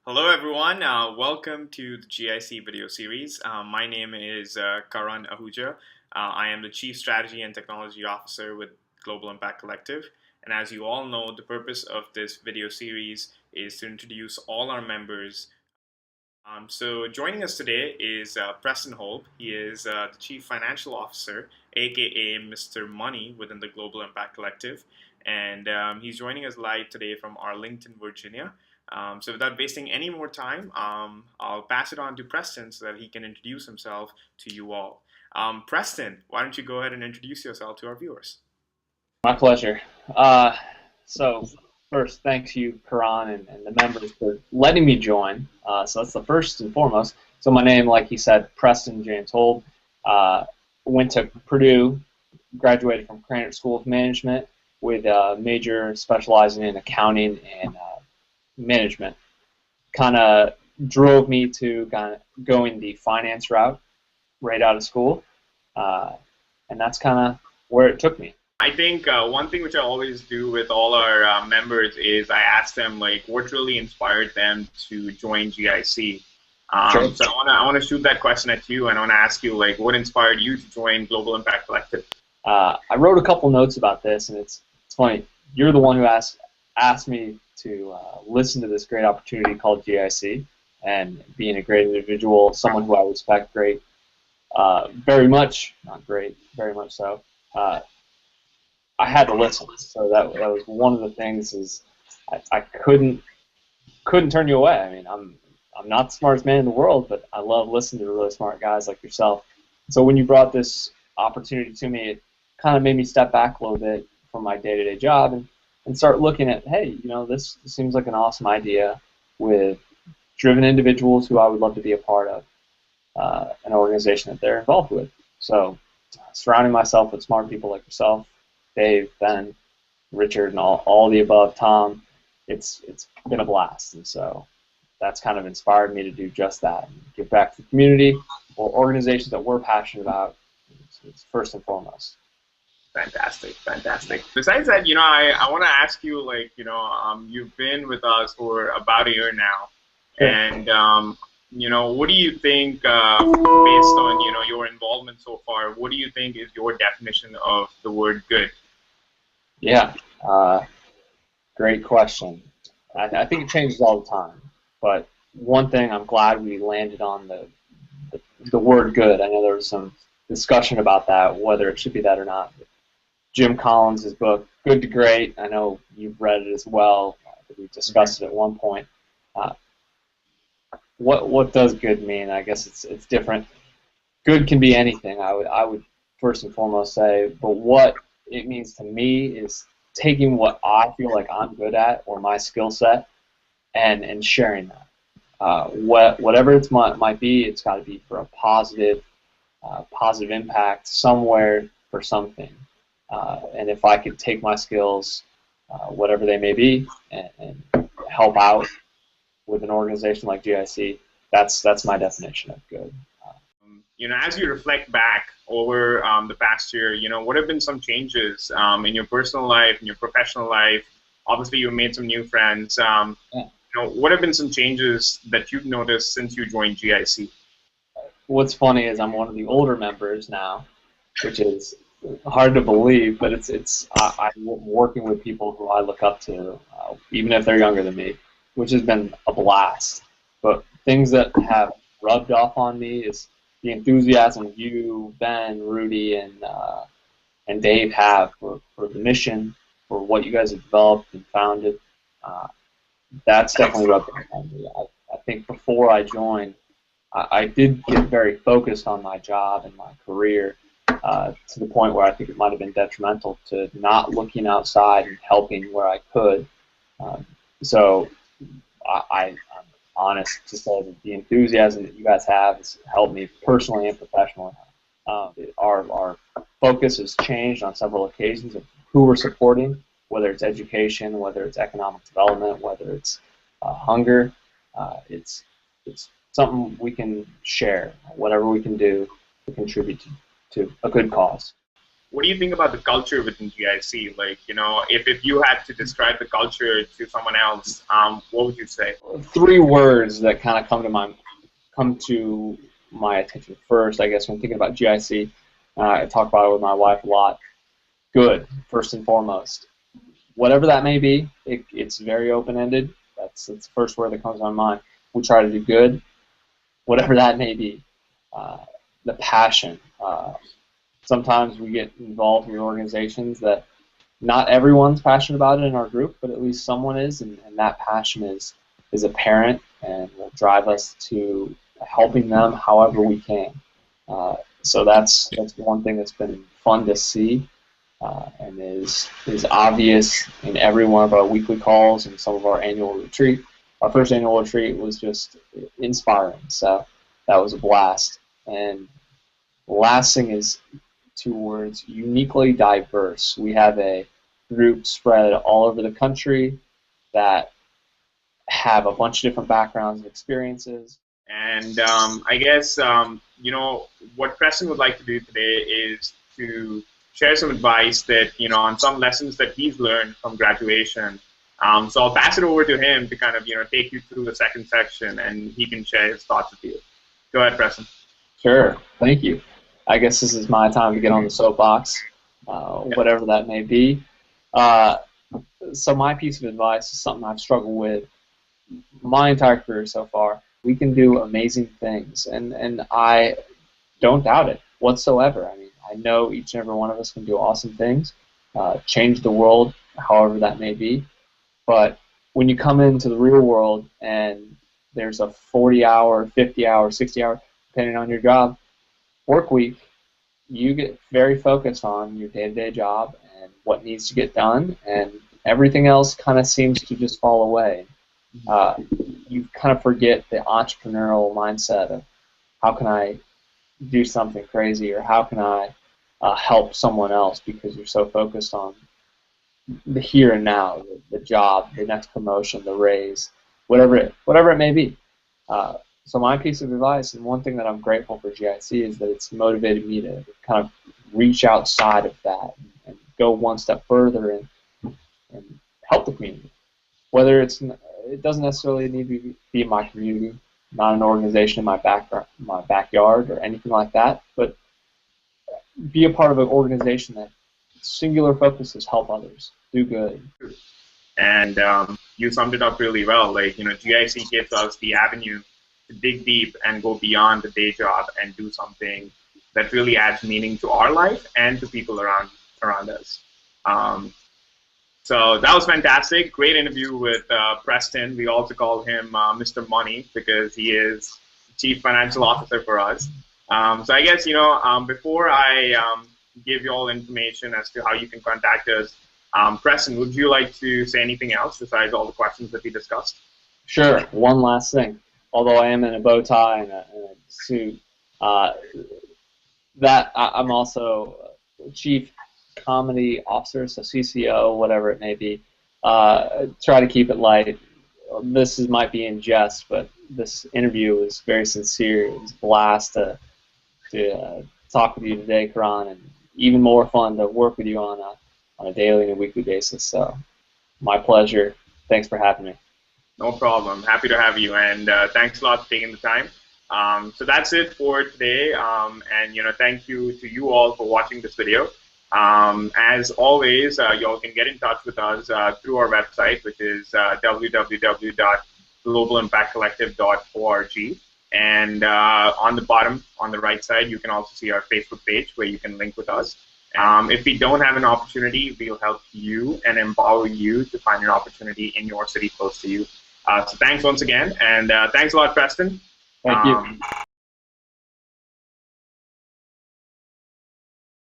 Hello, everyone. Welcome to the GIC video series. My name is Karan Ahuja. I am the Chief Strategy and Technology Officer with Global Impact Collective. And as you all know, the purpose of this video series is to introduce all our members. So joining us today is Preston Holb. He is the Chief Financial Officer, aka Mr. Money, within the Global Impact Collective. And he's joining us live today from Arlington, Virginia. So without wasting any more time, I'll pass it on to Preston so that he can introduce himself to you all. Preston, why don't you go ahead and introduce yourself to our viewers? My pleasure. So first, thanks you, Karan, and the members for letting me join. So that's the first and foremost. So my name, like he said, Preston James Holb. Went to Purdue, graduated from Krannert School of Management with a major specializing in accounting and management. Kind of drove me to kind of going the finance route right out of school, and that's kind of where it took me. I think one thing which I always do with all our members is I ask them like what really inspired them to join GIC. Sure. So I want to shoot that question at you, and I want to ask you like what inspired you to join Global Impact Collective. I wrote a couple notes about this, and it's funny. You're the one who asked me to listen to this great opportunity called GIC, and being a great individual, someone who I respect very much, not great, very much so. I had to listen, so that was one of the things. Is I couldn't turn you away. I mean, I'm not the smartest man in the world, but I love listening to really smart guys like yourself. So when you brought this opportunity to me, it kind of made me step back a little bit from my day-to-day job and start looking at, hey, this seems like an awesome idea with driven individuals who I would love to be a part of, an organization that they're involved with. So surrounding myself with smart people like yourself, Dave, Ben, Richard, and all the above, Tom, it's been a blast. And so that's kind of inspired me to do just that, and give back to the community or organizations that we're passionate about. It's first and foremost. Fantastic, fantastic. Besides that, I want to ask you, like, you've been with us for about a year now, Sure. and what do you think, based on your involvement so far? What do you think is your definition of the word good? Yeah, great question. I think it changes all the time, but one thing I'm glad we landed on the word good. I know there was some discussion about that, whether it should be that or not. Jim Collins' book, Good to Great, I know you've read it as well. We discussed it at one point. What does good mean? I guess it's different. Good can be anything, I would first and foremost say, but what it means to me is taking what I feel like I'm good at or my skill set and sharing that. Whatever it might be, it's got to be for a positive impact somewhere for something. And if I could take my skills, whatever they may be, and help out with an organization like GIC, that's my definition of good. As you reflect back over the past year, what have been some changes in your personal life, in your professional life? Obviously, you've made some new friends. What have been some changes that you've noticed since you joined GIC? What's funny is I'm one of the older members now, which is hard to believe, but I'm working with people who I look up to, even if they're younger than me, which has been a blast. But things that have rubbed off on me is the enthusiasm you, Ben, Rudy, and Dave have for the mission, for what you guys have developed and founded. That's definitely rubbed off on me. I think before I joined, I did get very focused on my job and my career, to the point where I think it might have been detrimental to not looking outside and helping where I could. So I'm honest to say that the enthusiasm that you guys have has helped me personally and professionally. Our focus has changed on several occasions of who we're supporting, whether it's education, whether it's economic development, whether it's hunger. It's something we can share, whatever we can do to contribute to a good cause. what do you think about the culture within GIC? Like, if you had to describe the culture to someone else, what would you say? Three words that kind of come to my attention first, I guess, when thinking about GIC. I talk about it with my wife a lot. Good, first and foremost. Whatever that may be, it's very open-ended. That's the first word that comes to my mind. We try to do good, whatever that may be. The passion. Sometimes we get involved in organizations that not everyone's passionate about it in our group, but at least someone is, and that passion is apparent and will drive us to helping them however we can. So that's one thing that's been fun to see, and is obvious in every one of our weekly calls and some of our annual retreat. Our first annual retreat was just inspiring, so that was a blast. And the last thing is two words: uniquely diverse. We have a group spread all over the country that have a bunch of different backgrounds and experiences. And I guess, what Preston would like to do today is to share some advice that, on some lessons that he's learned from graduation. So I'll pass it over to him to kind of, take you through the second section, and he can share his thoughts with you. Go ahead, Preston. Sure. Thank you. I guess this is my time to get on the soapbox, whatever that may be. So my piece of advice is something I've struggled with my entire career so far. We can do amazing things, and I don't doubt it whatsoever. I mean, I know each and every one of us can do awesome things, change the world, however that may be. But when you come into the real world and there's a 40-hour, 50-hour, 60-hour, depending on your job, work week, you get very focused on your day-to-day job and what needs to get done, and everything else kind of seems to just fall away. You kind of forget the entrepreneurial mindset of how can I do something crazy, or how can I help someone else, because you're so focused on the here and now, the job, the next promotion, the raise, whatever it may be. So my piece of advice, and one thing that I'm grateful for GIC, is that it's motivated me to kind of reach outside of that and go one step further and help the community. Whether it doesn't necessarily need to be in my community, not an organization in my backyard or anything like that, but be a part of an organization that singular focus is help others, do good. And you summed it up really well. Like, GIC gives us the avenue to dig deep and go beyond the day job and do something that really adds meaning to our life and to people around us. So that was fantastic. Great interview with Preston. We also call him Mr. Money because he is Chief Financial Officer for us. So I guess, before I give you all information as to how you can contact us, Preston, would you like to say anything else besides all the questions that we discussed? Sure. One last thing. Although I am in a bow tie and a suit, I'm also Chief Comedy Officer, so CCO, whatever it may be. Try to keep it light. This might be in jest, but this interview was very sincere. It was a blast to talk with you today, Karan, and even more fun to work with you on a daily and weekly basis. So, my pleasure. Thanks for having me. No problem. Happy to have you, and thanks a lot for taking the time. So that's it for today, and thank you to you all for watching this video. As always, y'all can get in touch with us through our website, which is www.globalimpactcollective.org. And on the bottom, on the right side, you can also see our Facebook page where you can link with us. If we don't have an opportunity, we'll help you and empower you to find an opportunity in your city close to you. So thanks once again, and thanks a lot, Preston. Thank you.